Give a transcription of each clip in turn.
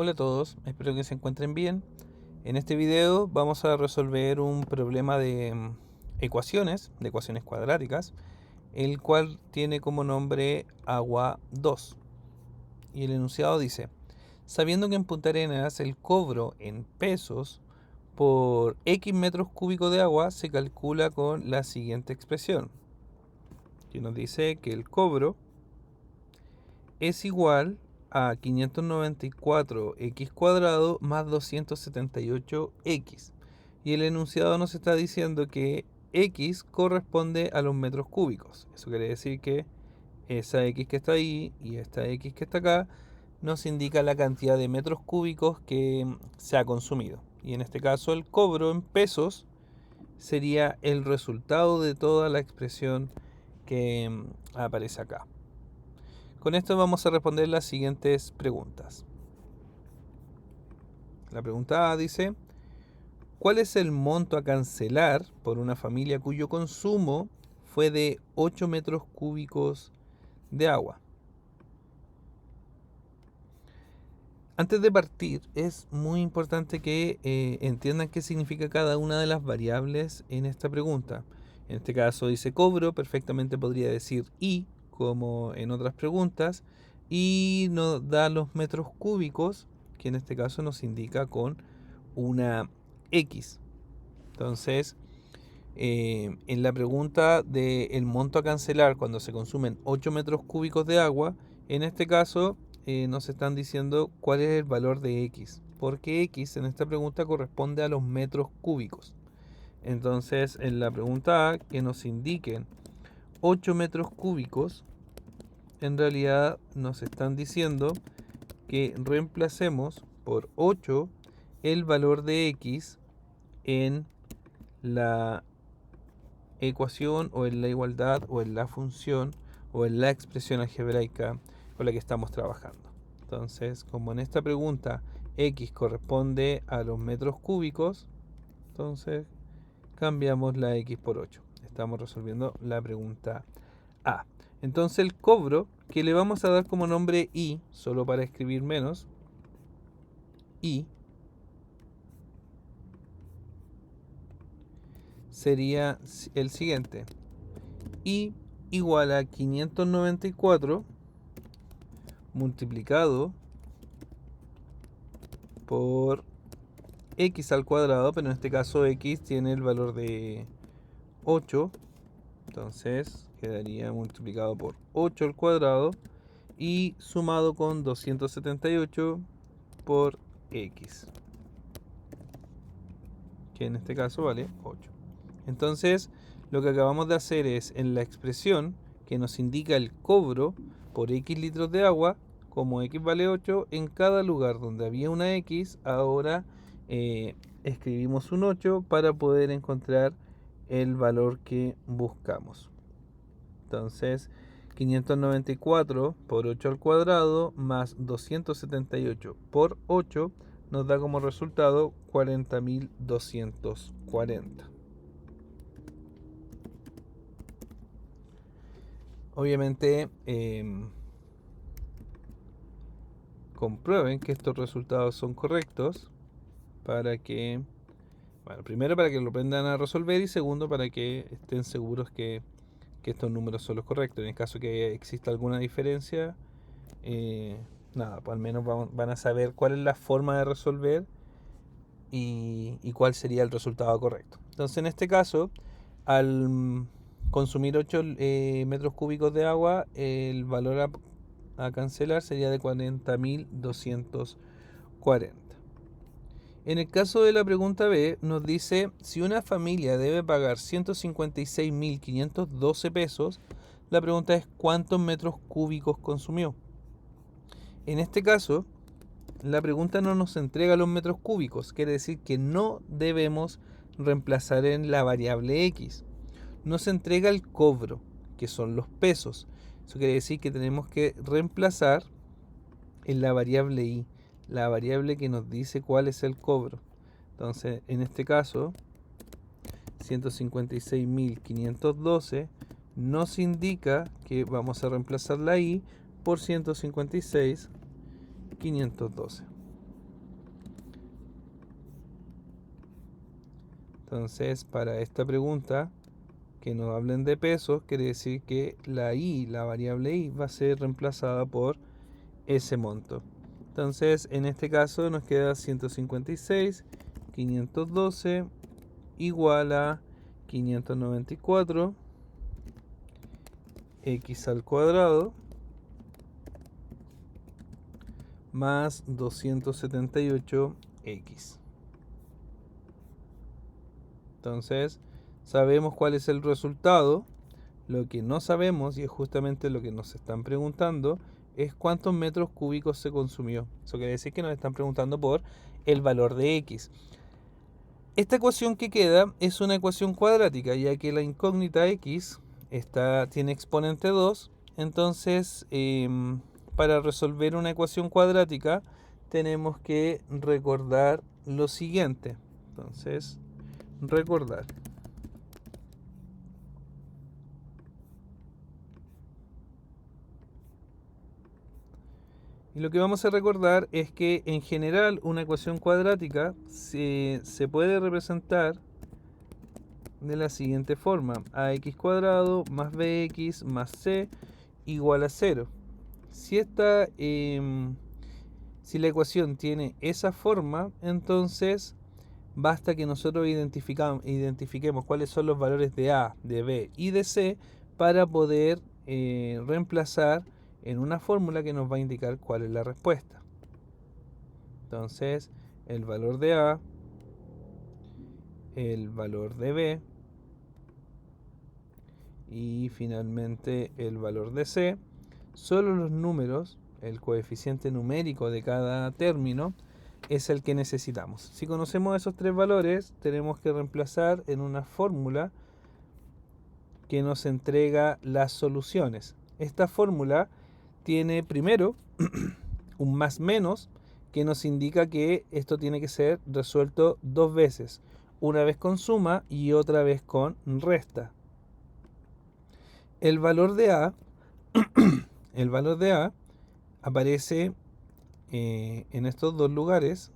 Hola a todos, espero que se encuentren bien. En este video vamos a resolver un problema de de ecuaciones cuadráticas, el cual tiene como nombre agua 2. Y el enunciado dice, sabiendo que en Punta Arenas el cobro en pesos por X metros cúbicos de agua se calcula con la siguiente expresión, que nos dice que el cobro es igual a 594x cuadrado más 278x. Y el enunciado nos está diciendo que x corresponde a los metros cúbicos. Eso quiere decir que esa x que está ahí y esta x que está acá nos indica la cantidad de metros cúbicos que se ha consumido. Y en este caso el cobro en pesos sería el resultado de toda la expresión que aparece acá. Con esto vamos a responder las siguientes preguntas. La pregunta A dice, ¿cuál es el monto a cancelar por una familia cuyo consumo fue de 8 metros cúbicos de agua? Antes de partir, es muy importante que entiendan qué significa cada una de las variables en esta pregunta. En este caso dice cobro, perfectamente podría decir I, como en otras preguntas, y nos da los metros cúbicos, que en este caso nos indica con una X. Entonces, en la pregunta del monto a cancelar cuando se consumen 8 metros cúbicos de agua, en este caso nos están diciendo cuál es el valor de X, porque X en esta pregunta corresponde a los metros cúbicos. Entonces, en la pregunta A, que nos indiquen 8 metros cúbicos, en realidad nos están diciendo que reemplacemos por 8 el valor de X en la ecuación o en la igualdad o en la función o en la expresión algebraica con la que estamos trabajando. Entonces, como en esta pregunta x corresponde a los metros cúbicos, entonces cambiamos la x por 8. Estamos resolviendo la pregunta A. Entonces el cobro, que le vamos a dar como nombre I, solo para escribir menos, I, sería el siguiente. I igual a 594 multiplicado por x al cuadrado, pero en este caso x tiene el valor de 8, entonces quedaría multiplicado por 8 al cuadrado y sumado con 278 por x, que en este caso vale 8. Entonces, lo que acabamos de hacer es, en la expresión que nos indica el cobro por x litros de agua, como x vale 8, en cada lugar donde había una x, ahora escribimos un 8 para poder encontrar el valor que buscamos. Entonces, 594 por 8 al cuadrado más 278 por 8 nos da como resultado 40.240. Obviamente, comprueben que estos resultados son correctos para que, bueno, primero para que lo aprendan a resolver y segundo para que estén seguros que estos números son los correctos. En el caso que exista alguna diferencia, nada, pues al menos van a saber cuál es la forma de resolver y cuál sería el resultado correcto. Entonces, en este caso, al consumir 8 metros cúbicos de agua, el valor a cancelar sería de 40.240. En el caso de la pregunta B, nos dice, si una familia debe pagar 156.512 pesos, la pregunta es, ¿cuántos metros cúbicos consumió? En este caso, la pregunta no nos entrega los metros cúbicos, quiere decir que no debemos reemplazar en la variable x. Nos entrega el cobro, que son los pesos. Eso quiere decir que tenemos que reemplazar en la variable y, la variable que nos dice cuál es el cobro. Entonces, en este caso, 156.512 nos indica que vamos a reemplazar la i por 156.512. Entonces, para esta pregunta, que nos hablen de pesos, quiere decir que la variable y, va a ser reemplazada por ese monto. Entonces, en este caso nos queda 156.512 igual a 594 x al cuadrado más 278x. Entonces, sabemos cuál es el resultado. Lo que no sabemos, y es justamente lo que nos están preguntando, es cuántos metros cúbicos se consumió. Eso quiere decir que nos están preguntando por el valor de x. Esta ecuación que queda es una ecuación cuadrática, ya que la incógnita x tiene exponente 2. Entonces, para resolver una ecuación cuadrática, tenemos que recordar lo siguiente. Entonces, recordar. Y lo que vamos a recordar es que en general una ecuación cuadrática se puede representar de la siguiente forma: ax cuadrado más bx más c igual a 0. Si si la ecuación tiene esa forma, entonces basta que nosotros identifiquemos cuáles son los valores de a, de b y de c para poder reemplazar en una fórmula que nos va a indicar cuál es la respuesta. Entonces, el valor de a, el valor de b y finalmente el valor de c, solo los números, el coeficiente numérico de cada término, es el que necesitamos. Si conocemos esos tres valores, tenemos que reemplazar en una fórmula que nos entrega las soluciones. Esta fórmula tiene primero un más menos, que nos indica que esto tiene que ser resuelto dos veces, una vez con suma y otra vez con resta. El valor de a, el valor de a aparece en estos dos lugares.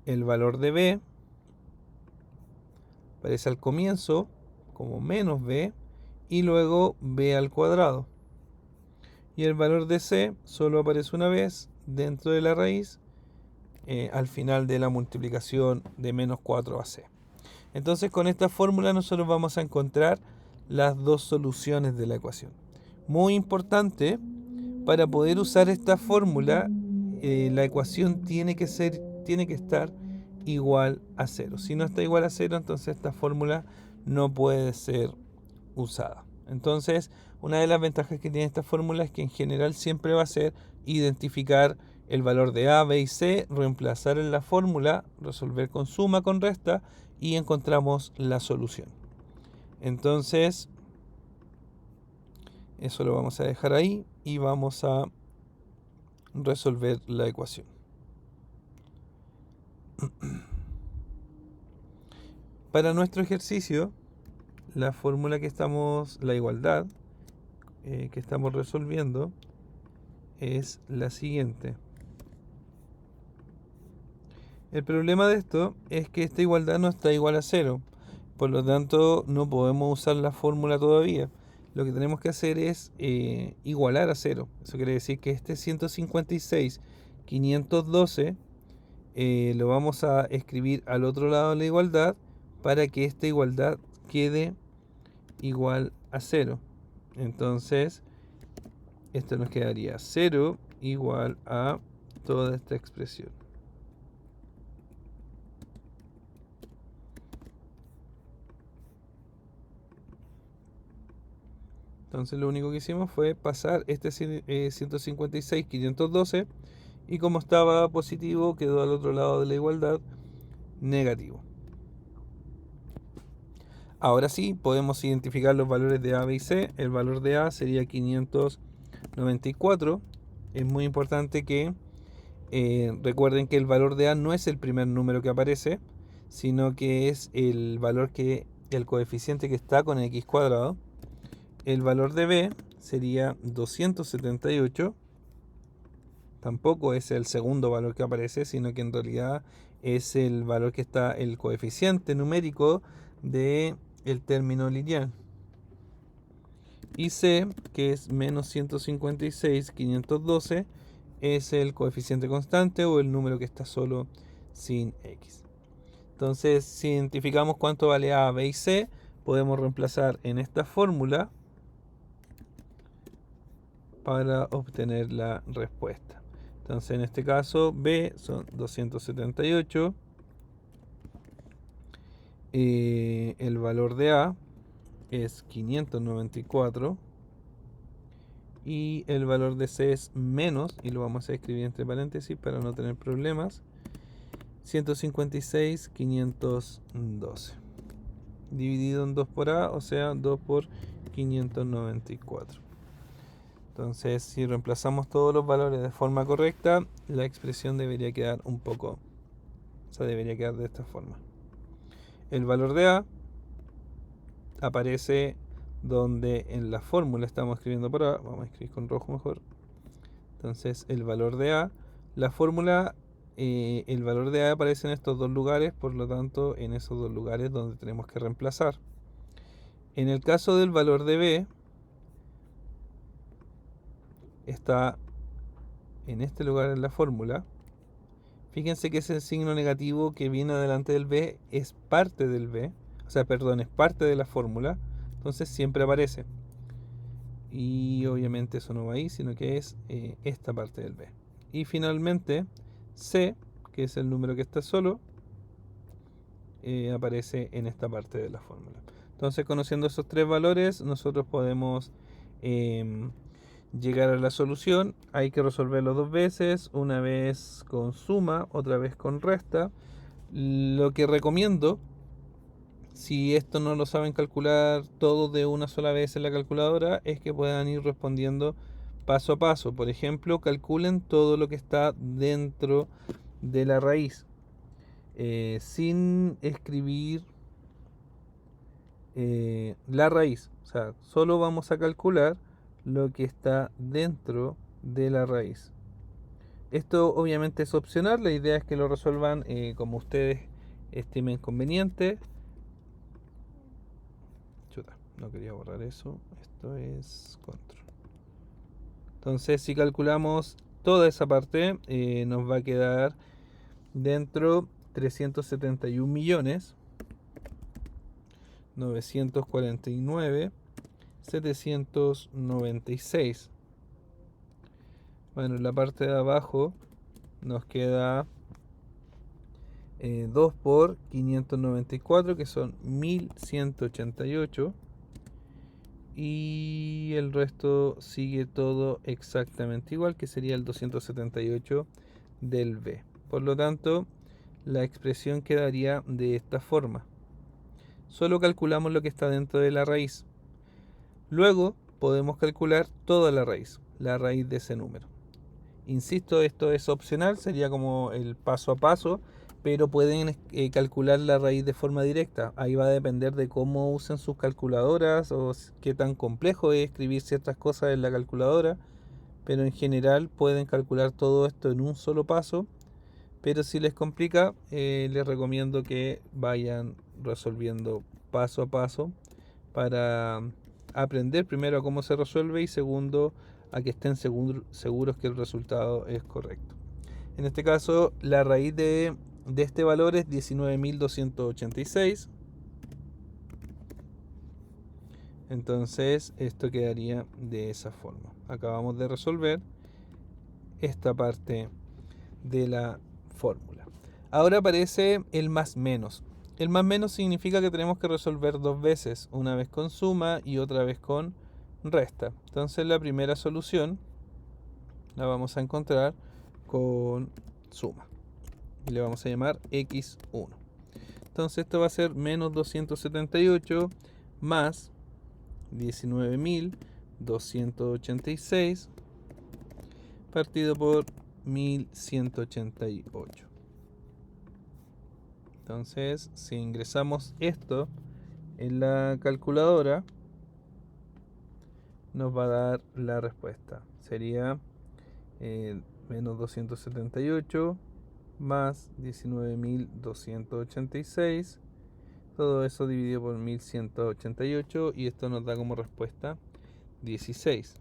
El valor de b aparece al comienzo como menos b y luego b al cuadrado. Y el valor de c solo aparece una vez dentro de la raíz al final de la multiplicación de menos 4 a c. Entonces, con esta fórmula nosotros vamos a encontrar las dos soluciones de la ecuación. Muy importante, para poder usar esta fórmula, la ecuación tiene que estar igual a 0. Si no está igual a 0, entonces esta fórmula no puede ser usada. Entonces, una de las ventajas que tiene esta fórmula es que en general siempre va a ser identificar el valor de a, b y c, reemplazar en la fórmula, resolver con suma, con resta y encontramos la solución. Entonces, eso lo vamos a dejar ahí y vamos a resolver la ecuación. Para nuestro ejercicio, la fórmula la igualdad que estamos resolviendo es la siguiente. El problema de esto es que esta igualdad no está igual a 0, por lo tanto no podemos usar la fórmula todavía. Lo que tenemos que hacer es igualar a 0. Eso quiere decir que este 156.512 lo vamos a escribir al otro lado de la igualdad para que esta igualdad quede igual a 0. Entonces, esto nos quedaría 0 igual a toda esta expresión. Entonces lo único que hicimos fue pasar este 156.512 y como estaba positivo quedó al otro lado de la igualdad negativo. Ahora sí podemos identificar los valores de a, b y c. El valor de a sería 594. Es muy importante que recuerden que el valor de a no es el primer número que aparece, sino que es el coeficiente que está con x cuadrado. El valor de b sería 278. Tampoco es el segundo valor que aparece, sino que en realidad es el valor que está, el coeficiente numérico de el término lineal. Y C, que es menos 156,512, es el coeficiente constante o el número que está solo sin x. Entonces, si identificamos cuánto vale A, B y C, podemos reemplazar en esta fórmula para obtener la respuesta. Entonces, en este caso, B son 278. El valor de A es 594. Y el valor de C es menos, y lo vamos a escribir entre paréntesis para no tener problemas, 156,512. Dividido en 2 por A, o sea, 2 por 594. Entonces, si reemplazamos todos los valores de forma correcta, la expresión debería quedar un poco, o sea, debería quedar de esta forma. El valor de A aparece donde en la fórmula estamos escribiendo por A, vamos a escribir con rojo mejor. Entonces, el valor de A, la fórmula, el valor de A aparece en estos dos lugares, por lo tanto, en esos dos lugares donde tenemos que reemplazar. En el caso del valor de B, está en este lugar en la fórmula. Fíjense que ese signo negativo que viene delante del B es parte del B, o sea, perdón, es parte de la fórmula, entonces siempre aparece. Y obviamente eso no va ahí, sino que es esta parte del B. Y finalmente, C, que es el número que está solo, aparece en esta parte de la fórmula. Entonces, conociendo esos tres valores, nosotros podemos llegar a la solución. Hay que resolverlo dos veces, una vez con suma, otra vez con resta. Lo que recomiendo, si esto no lo saben calcular todo de una sola vez en la calculadora, es que puedan ir respondiendo paso a paso. Por ejemplo, calculen todo lo que está dentro de la raíz, sin escribir la raíz. O sea, solo vamos a calcular lo que está dentro de la raíz. Esto obviamente es opcional, la idea es que lo resuelvan como ustedes estimen conveniente. Chuta, no quería borrar eso. Esto es control. Entonces, si calculamos toda esa parte, nos va a quedar dentro 371 millones 949,796. Bueno, en la parte de abajo nos queda 2 por 594, que son 1188. Y el resto sigue todo exactamente igual, que sería el 278 del B. Por lo tanto, la expresión quedaría de esta forma. Solo calculamos lo que está dentro de la raíz. Luego podemos calcular toda la raíz de ese número. Insisto, esto es opcional, sería como el paso a paso, pero pueden calcular la raíz de forma directa. Ahí va a depender de cómo usen sus calculadoras o qué tan complejo es escribir ciertas cosas en la calculadora, pero en general pueden calcular todo esto en un solo paso. Pero si les complica, les recomiendo que vayan resolviendo paso a paso para aprender primero a cómo se resuelve y segundo a que estén seguros que el resultado es correcto. En este caso, la raíz de este valor es 19.286. Entonces, esto quedaría de esa forma. Acabamos de resolver esta parte de la fórmula. Ahora aparece el más menos. El más menos significa que tenemos que resolver dos veces, una vez con suma y otra vez con resta. Entonces la primera solución la vamos a encontrar con suma y le vamos a llamar x1. Entonces esto va a ser menos 278 más 19.286 partido por 1188. Entonces, si ingresamos esto en la calculadora, nos va a dar la respuesta. Sería menos 278 más 19.286. Todo eso dividido por 1.188 y esto nos da como respuesta 16.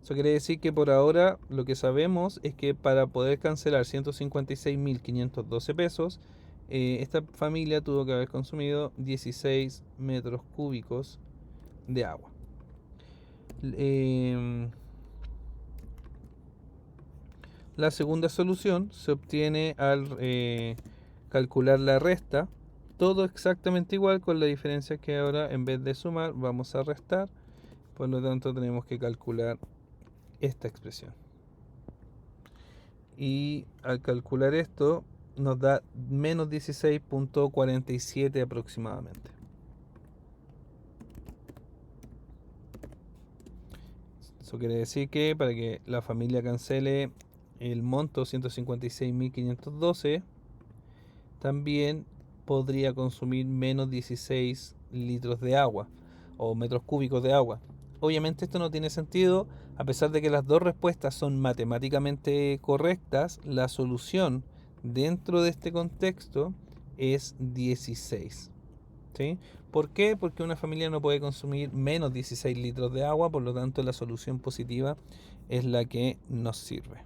Eso quiere decir que por ahora lo que sabemos es que para poder cancelar 156.512 pesos, esta familia tuvo que haber consumido 16 metros cúbicos de agua. La segunda solución se obtiene al calcular la resta, todo exactamente igual, con la diferencia que ahora en vez de sumar vamos a restar, por lo tanto tenemos que calcular esta expresión. Y al calcular esto nos da menos 16.47 aproximadamente. Eso quiere decir que para que la familia cancele el monto 156.512, también podría consumir menos 16 litros de agua o metros cúbicos de agua. Obviamente esto no tiene sentido, a pesar de que las dos respuestas son matemáticamente correctas, la solución dentro de este contexto es 16. ¿Sí? ¿Por qué? Porque una familia no puede consumir menos 16 litros de agua, por lo tanto la solución positiva es la que nos sirve.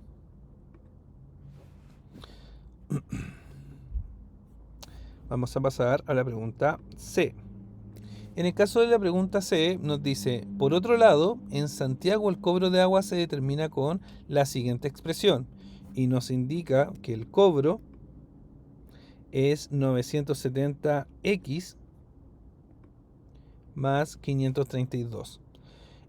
Vamos a pasar a la pregunta C. En el caso de la pregunta C nos dice, por otro lado, en Santiago el cobro de agua se determina con la siguiente expresión y nos indica que el cobro es 970x más 532.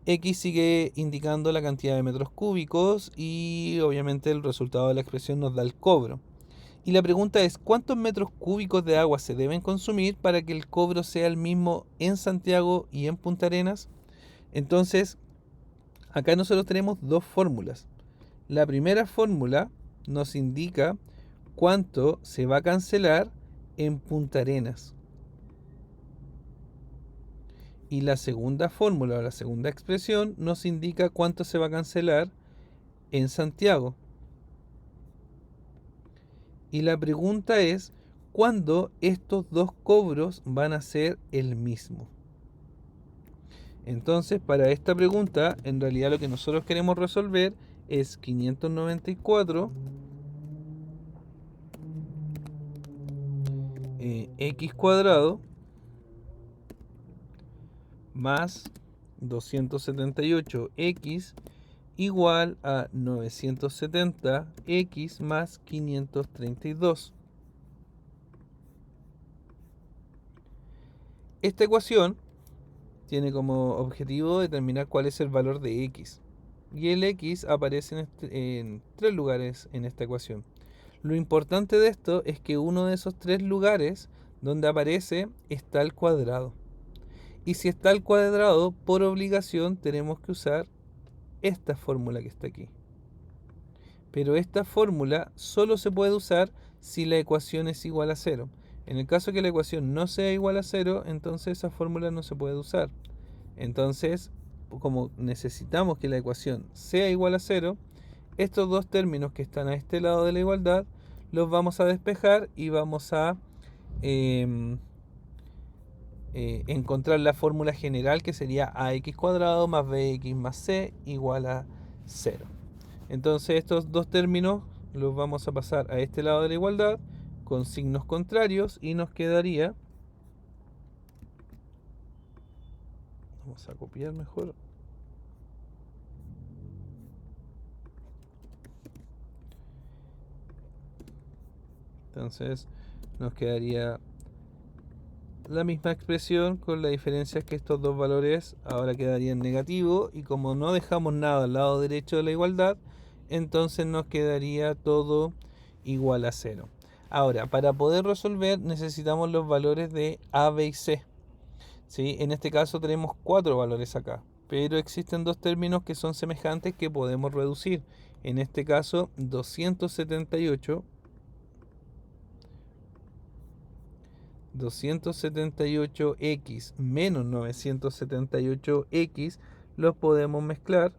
X sigue indicando la cantidad de metros cúbicos y obviamente el resultado de la expresión nos da el cobro. Y la pregunta es, ¿cuántos metros cúbicos de agua se deben consumir para que el cobro sea el mismo en Santiago y en Punta Arenas? Entonces, acá nosotros tenemos dos fórmulas. La primera fórmula nos indica cuánto se va a cancelar en Punta Arenas. Y la segunda fórmula o la segunda expresión nos indica cuánto se va a cancelar en Santiago. Y la pregunta es, ¿cuándo estos dos cobros van a ser el mismo? Entonces, para esta pregunta, en realidad lo que nosotros queremos resolver es 594 x cuadrado más 278x igual a 970x más 532. Esta ecuación tiene como objetivo determinar cuál es el valor de x. Y el x aparece en tres lugares en esta ecuación. Lo importante de esto es que uno de esos tres lugares donde aparece está al cuadrado. Y si está al cuadrado, por obligación tenemos que usar esta fórmula que está aquí. Pero esta fórmula solo se puede usar si la ecuación es igual a 0. En el caso que la ecuación no sea igual a 0, entonces esa fórmula no se puede usar. Entonces, como necesitamos que la ecuación sea igual a 0, estos dos términos que están a este lado de la igualdad los vamos a despejar y vamos a encontrar la fórmula general, que sería ax cuadrado más bx más c igual a 0. Entonces estos dos términos los vamos a pasar a este lado de la igualdad con signos contrarios y nos quedaría, vamos a copiar mejor, entonces nos quedaría la misma expresión, con la diferencia que estos dos valores ahora quedarían negativos, y como no dejamos nada al lado derecho de la igualdad, entonces nos quedaría todo igual a 0. Ahora, para poder resolver necesitamos los valores de a, b y c. ¿Sí? En este caso tenemos 4 valores acá, pero existen dos términos que son semejantes que podemos reducir. En este caso 278x menos 978x los podemos mezclar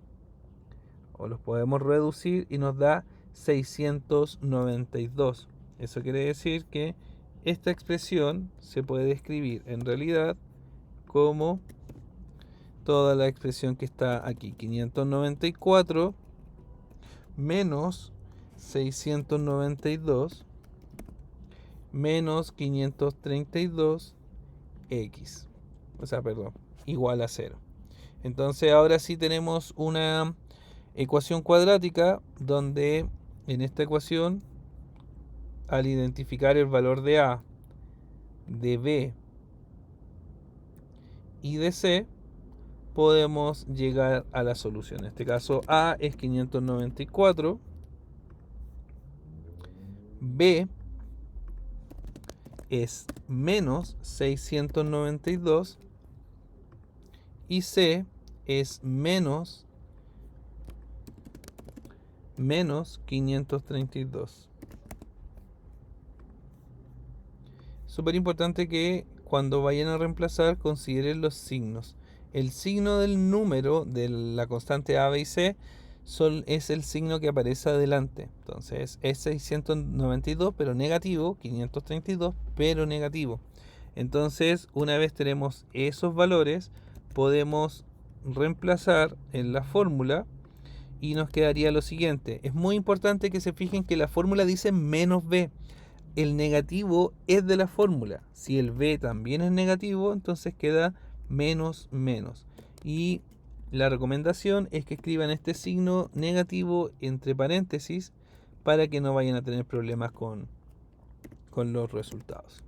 o los podemos reducir y nos da 692. Eso quiere decir que esta expresión se puede escribir en realidad como toda la expresión que está aquí, 594 menos 692 menos 532x. O sea, perdón, igual a 0. Entonces ahora sí tenemos una ecuación cuadrática donde en esta ecuación, al identificar el valor de A, de B y de C, podemos llegar a la solución. En este caso A es 594, B es menos 692 y C es menos 532. Súper importante que cuando vayan a reemplazar consideren los signos. El signo del número de la constante A, B y C es el signo que aparece adelante. Entonces es 692 pero negativo, 532 pero negativo. Entonces una vez tenemos esos valores, podemos reemplazar en la fórmula y nos quedaría lo siguiente. Es muy importante que se fijen que la fórmula dice menos B. El negativo es de la fórmula. Si el B también es negativo, entonces queda menos menos. Y la recomendación es que escriban este signo negativo entre paréntesis para que no vayan a tener problemas con los resultados.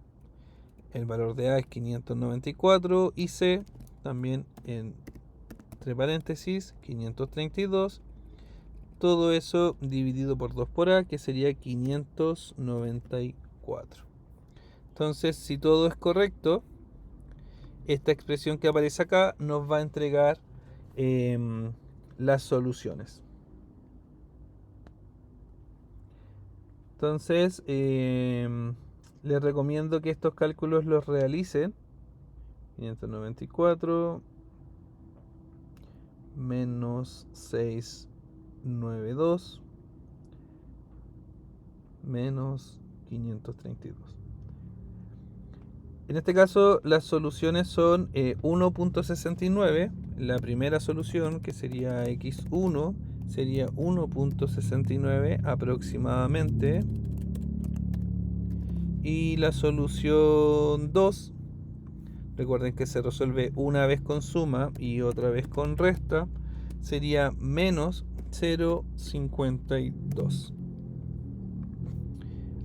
El valor de A es 594 y C también entre paréntesis 532. Todo eso dividido por 2 por A, que sería 594. Entonces, si todo es correcto, esta expresión que aparece acá nos va a entregar las soluciones. Entonces, les recomiendo que estos cálculos los realicen. 594 menos 692 menos 532. En este caso las soluciones son 1.69. La primera solución, que sería x1, sería 1.69 aproximadamente. Y la solución 2, recuerden que se resuelve una vez con suma y otra vez con resta, sería menos 0,52.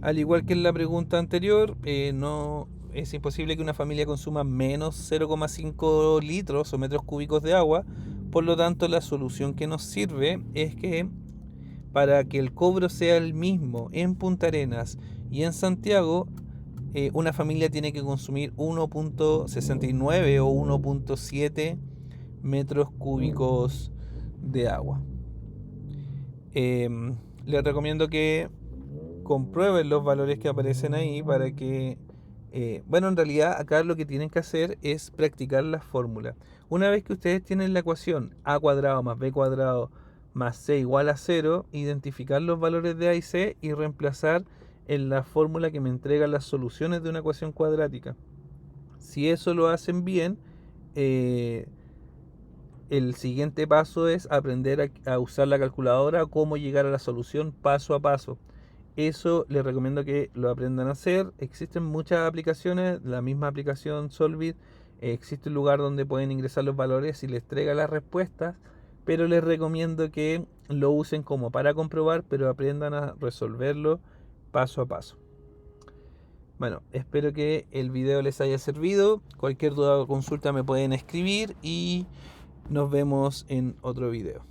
Al igual que en la pregunta anterior, no es imposible que una familia consuma menos 0,5 litros o metros cúbicos de agua. Por lo tanto, la solución que nos sirve es que para que el cobro sea el mismo en Punta Arenas y en Santiago, una familia tiene que consumir 1.69 o 1.7 metros cúbicos de agua. Les recomiendo que comprueben los valores que aparecen ahí para que, bueno, en realidad acá lo que tienen que hacer es practicar la fórmula. Una vez que ustedes tienen la ecuación a cuadrado más b cuadrado más c igual a 0, identificar los valores de a y c y reemplazar en la fórmula que me entrega las soluciones de una ecuación cuadrática. Si eso lo hacen bien, el siguiente paso es aprender a usar la calculadora, cómo llegar a la solución paso a paso. Eso les recomiendo que lo aprendan a hacer. Existen muchas aplicaciones, la misma aplicación Solvit, existe un lugar donde pueden ingresar los valores y les entrega las respuestas, pero les recomiendo que lo usen como para comprobar, pero aprendan a resolverlo paso a paso. Bueno, espero que el video les haya servido. Cualquier duda o consulta me pueden escribir y nos vemos en otro video.